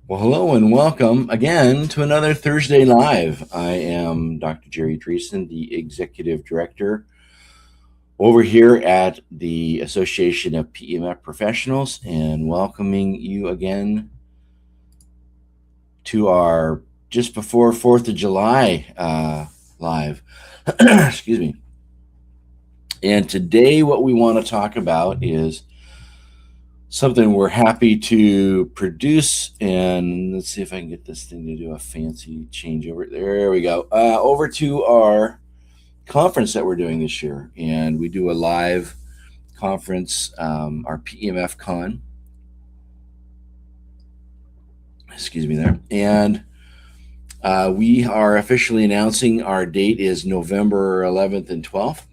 Well, hello and welcome again to another Thursday Live. I am Dr. Jerry Dreesen, the Executive Director over here at the Association of PEMF Professionals, and welcoming you again to our just before 4th of July live. Excuse me. And today, what we want to talk about is something we're happy to produce. And let's see if I can get this thing to do a fancy changeover. There we go. Over to our conference that we're doing this year. And we do a live conference, our PEMFCon. Excuse me there. And we are officially announcing our date is November 11th and 12th.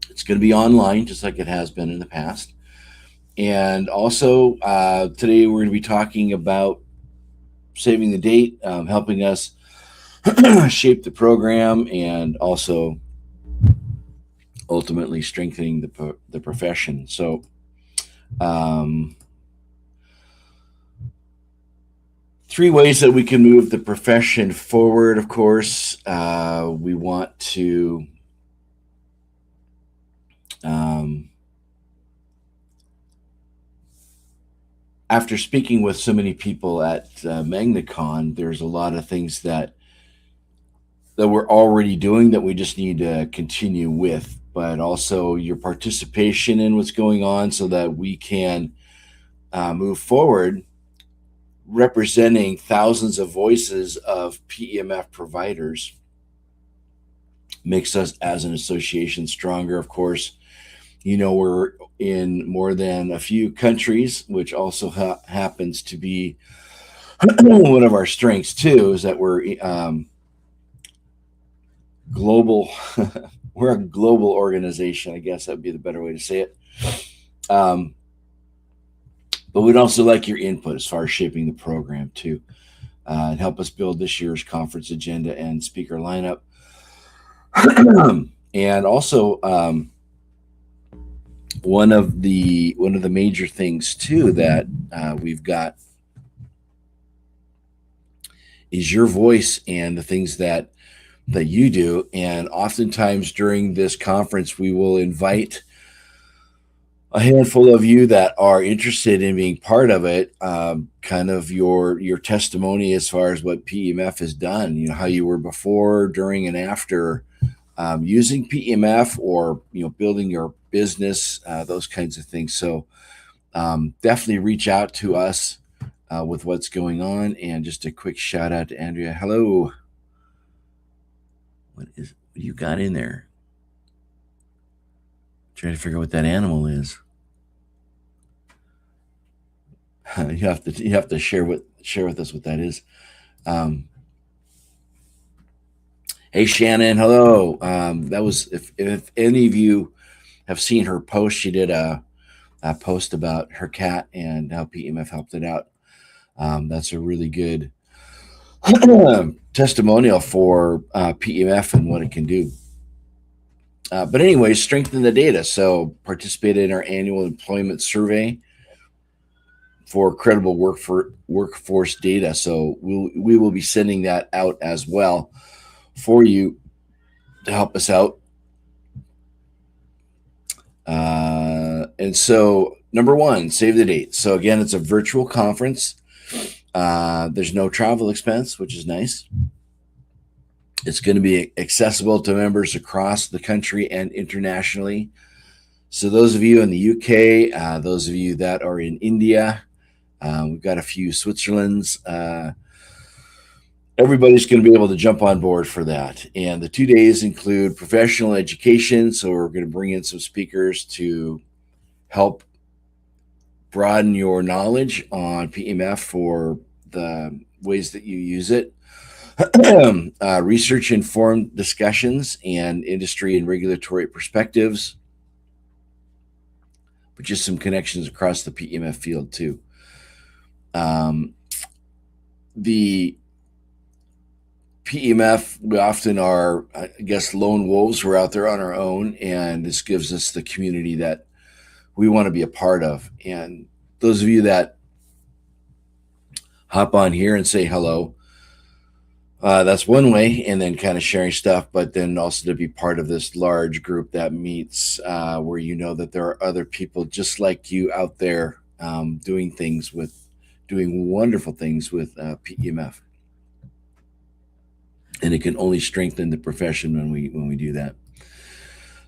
It's going to be online, just like it has been in the past. And also, today we're going to be talking about saving the date, helping us shape the program, and also ultimately strengthening the profession. So, three ways that we can move the profession forward. Of course, we want to after speaking with so many people at MagnaCon, there's a lot of things that we're already doing that we just need to continue with, but also your participation in what's going on so that we can move forward representing thousands of voices of PEMF providers makes us as an association stronger. Of course, you know, we're in more than a few countries, which also happens to be one of our strengths too, is that we're global. We're a global organization, I guess that would be the better way to say it. But we'd also like your input as far as shaping the program too, and help us build this year's conference agenda and speaker lineup. And also, one of the major things too that we've got is your voice and the things that you do. And oftentimes during this conference, we will invite a handful of you that are interested in being part of it, kind of your testimony as far as what PEMF has done, you know, how you were before, during, and after using PEMF, or, you know, building your business, those kinds of things. So definitely reach out to us with what's going on. And just a quick shout out to Andrea. Hello. What you got in there? Trying to figure out what that animal is. You have to share with us what that is. Hey Shannon, hello. That was if any of you have seen her post, she did a post about her cat and how PEMF helped it out. That's a really good testimonial for PEMF and what it can do. But anyway, strengthen the data. So participate in our annual employment survey for credible workforce data. So we will be sending that out as well for you to help us out. And so number one, save the date. So again, it's a virtual conference. There's no travel expense, which is nice. It's going to be accessible to members across the country and internationally. So those of you in the UK, those of you that are in India, we've got a few Switzerlands. Everybody's going to be able to jump on board for that. And the 2 days include professional education. So we're going to bring in some speakers to help broaden your knowledge on PEMF for the ways that you use it. Research-informed discussions and industry and regulatory perspectives, but just some connections across the PEMF field too. The PEMF, we often are, I guess, lone wolves. We're out there on our own, and this gives us the community that we want to be a part of. And those of you that hop on here and say hello. That's one way, and then kind of sharing stuff, but then also to be part of this large group that meets where you know that there are other people just like you out there doing wonderful things with PEMF. And it can only strengthen the profession when we do that.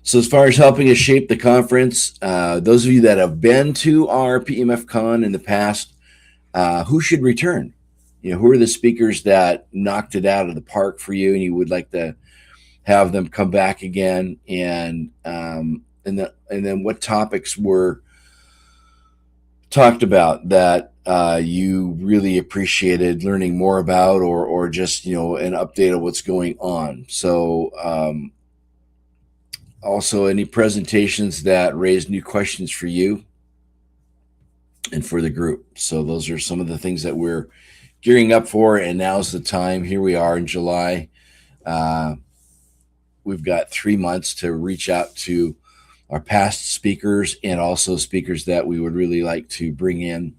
So as far as helping us shape the conference, those of you that have been to our PEMFCon in the past, who should return? Who are the speakers that knocked it out of the park for you, and you would like to have them come back again? And then what topics were talked about that you really appreciated learning more about, or just an update of what's going on? So also any presentations that raised new questions for you and for the group. So those are some of the things that we're gearing up for, and now's the time. Here we are in July. We've got 3 months to reach out to our past speakers and also speakers that we would really like to bring in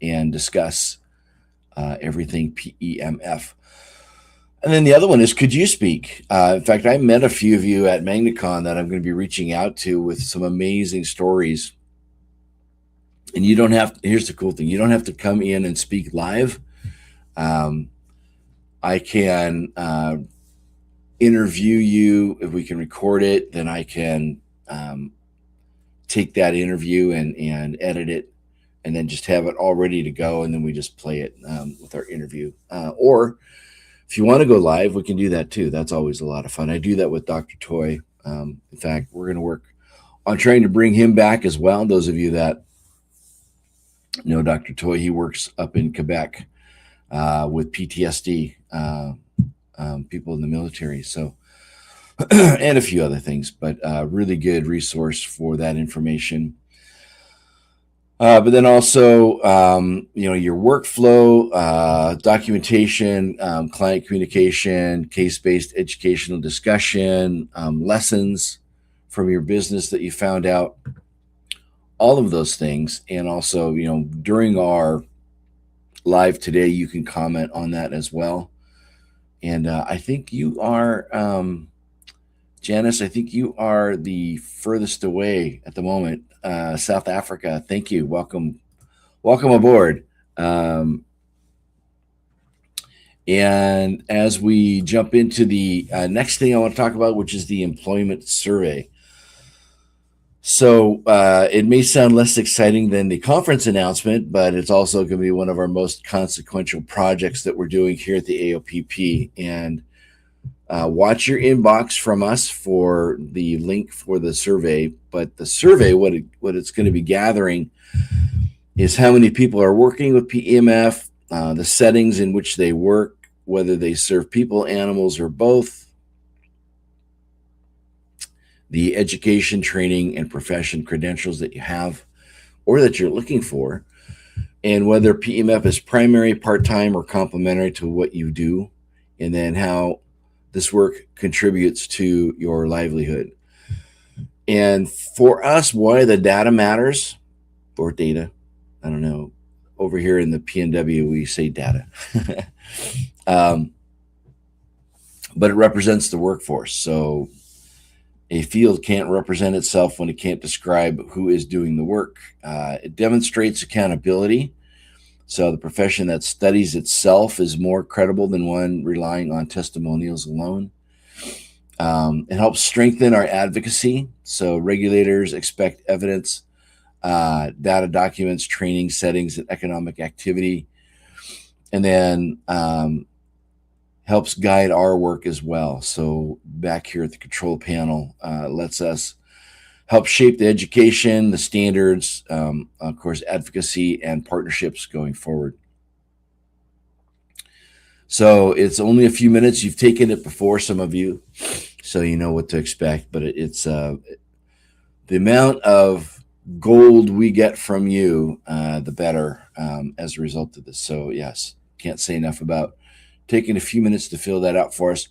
and discuss everything PEMF. And then the other one is, could you speak? In fact, I met a few of you at MagnaCon that I'm going to be reaching out to with some amazing stories. And you don't have, here's the cool thing, you don't have to come in and speak live. I can interview you. If we can record it, then I can take that interview and edit it, and then just have it all ready to go, and then we just play it with our interview. Or if you want to go live, we can do that too. That's always a lot of fun. I do that with Dr. Toy. In fact, we're going to work on trying to bring him back as well. Those of you that know Dr. Toy, he works up in Quebec with PTSD, people in the military. So, and a few other things, but really good resource for that information. But then also, your workflow, documentation, client communication, case-based educational discussion, lessons from your business that you found out, all of those things. And also, during our live today, you can comment on that as well. And I think you are, Janice, I think you are the furthest away at the moment. South Africa. Thank you. Welcome aboard. And as we jump into the next thing I want to talk about, which is the employment survey. So it may sound less exciting than the conference announcement, but it's also going to be one of our most consequential projects that we're doing here at the AOPP. And watch your inbox from us for the link for the survey. But the survey, what it's going to be gathering is how many people are working with PEMF, the settings in which they work, whether they serve people, animals, or both, the education, training, and profession credentials that you have or that you're looking for, and whether PEMF is primary, part-time, or complementary to what you do, and then how this work contributes to your livelihood. And for us, why the data matters, or data, I don't know. Over here in the PNW, we say data. But it represents the workforce. So a field can't represent itself when it can't describe who is doing the work. It demonstrates accountability. So the profession that studies itself is more credible than one relying on testimonials alone. It helps strengthen our advocacy. So regulators expect evidence, data, documents, training, settings, and economic activity. And then helps guide our work as well. So back here at the control panel, lets us help shape the education, the standards, of course, advocacy and partnerships going forward. So it's only a few minutes. You've taken it before, some of you, so you know what to expect. But it's the amount of gold we get from you, the better as a result of this. So yes, can't say enough about taking a few minutes to fill that out for us.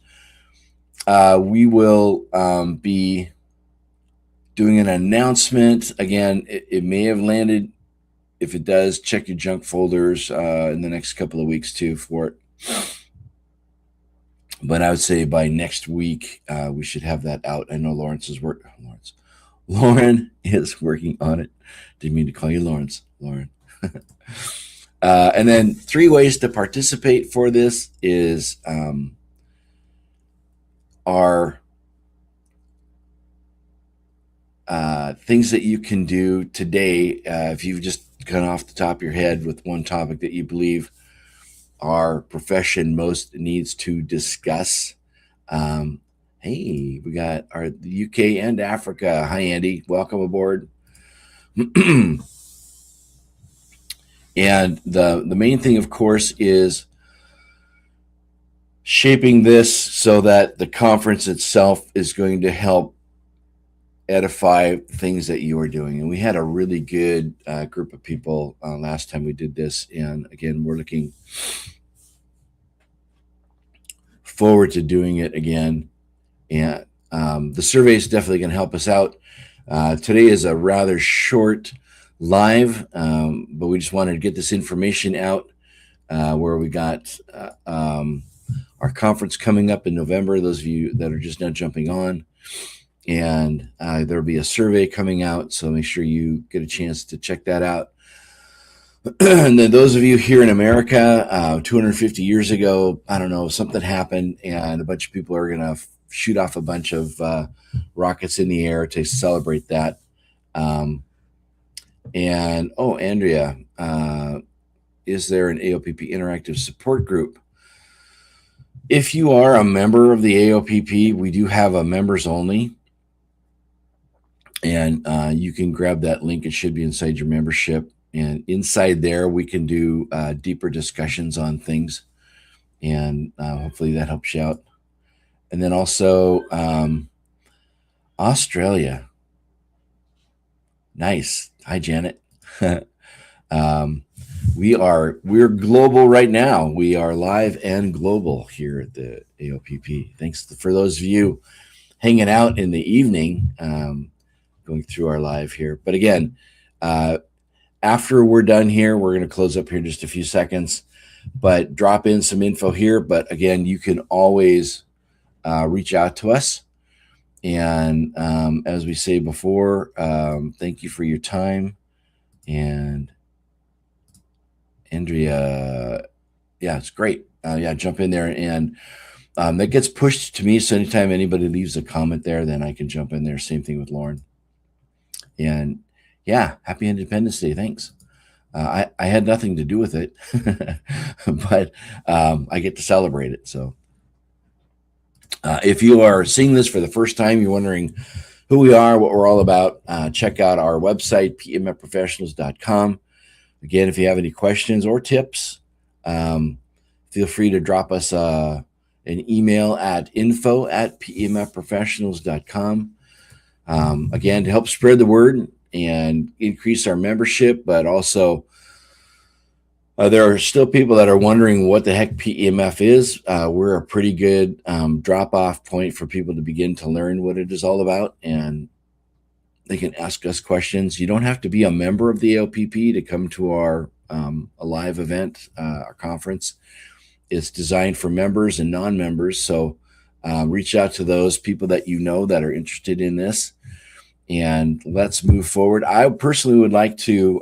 We will be doing an announcement. Again, it may have landed. If it does, check your junk folders in the next couple of weeks too for it. But I would say by next week we should have that out. I know Lauren is working on it. Didn't mean to call you Lawrence. Lauren. And then 3 ways to participate for this is are things that you can do today. If you've just gone off the top of your head with one topic that you believe our profession most needs to discuss. Hey, we got the UK and Africa. Hi, Andy. Welcome aboard. And the main thing, of course, is shaping this so that the conference itself is going to help edify things that you are doing. And we had a really good group of people last time we did this. And again, we're looking forward to doing it again. And the survey is definitely going to help us out. Today is a rather short live, but we just wanted to get this information out where we got our conference coming up in November, those of you that are just now jumping on. And there'll be a survey coming out, so make sure you get a chance to check that out. And then those of you here in America, 250 years ago, I don't know, something happened and a bunch of people are going to shoot off a bunch of rockets in the air to celebrate that. And, oh, Andrea, is there an AOPP interactive support group? If you are a member of the AOPP, we do have a members only. And you can grab that link. It should be inside your membership. And inside there, we can do deeper discussions on things. And hopefully that helps you out. And then also Australia. Nice. Hi, Janet. We're global right now. We are live and global here at the AOPP. Thanks for those of you hanging out in the evening, going through our live here. But again, after we're done here, we're going to close up here in just a few seconds, but drop in some info here. But again, you can always reach out to us. And as we say before, thank you for your time. And Andrea, yeah, it's great. Yeah, jump in there. And that gets pushed to me. So anytime anybody leaves a comment there, then I can jump in there. Same thing with Lauren. And yeah, happy Independence Day. Thanks. I had nothing to do with it, but I get to celebrate it. So if you are seeing this for the first time, you're wondering who we are, what we're all about, check out our website, PEMFprofessionals.com. Again, if you have any questions or tips, feel free to drop us an email at info@PEMFprofessionals.com. Again, to help spread the word and increase our membership, but also there are still people that are wondering what the heck PEMF is. We're a pretty good drop-off point for people to begin to learn what it is all about, and they can ask us questions. You don't have to be a member of the AOPP to come to our a live event, our conference. It's designed for members and non-members, so reach out to those people that you know that are interested in this, and let's move forward. I personally would like to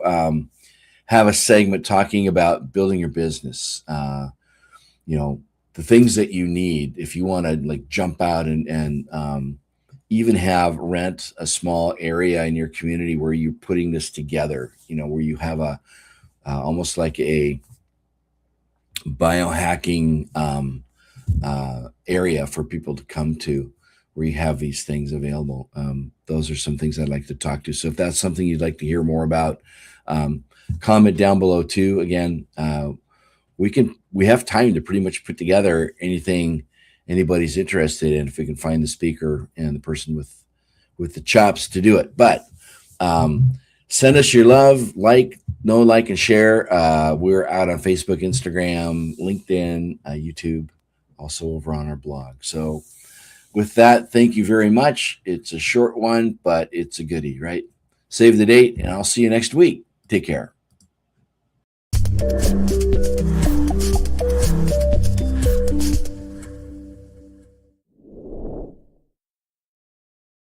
have a segment talking about building your business. You know, the things that you need if you want to like jump out and even rent a small area in your community where you're putting this together. You know, where you have a almost like a biohacking area for people to come to, where you have these things available. Those are some things I'd like to talk to. So if that's something you'd like to hear more about, comment down below too. Again, we have time to pretty much put together anything anybody's interested in, if we can find the speaker and the person with the chops to do it. But send us your love, like and share. We're out on Facebook, Instagram, LinkedIn, YouTube, also over on our blog. So with that, thank you very much. It's a short one, but it's a goodie, right? Save the date, and I'll see you next week. Take care.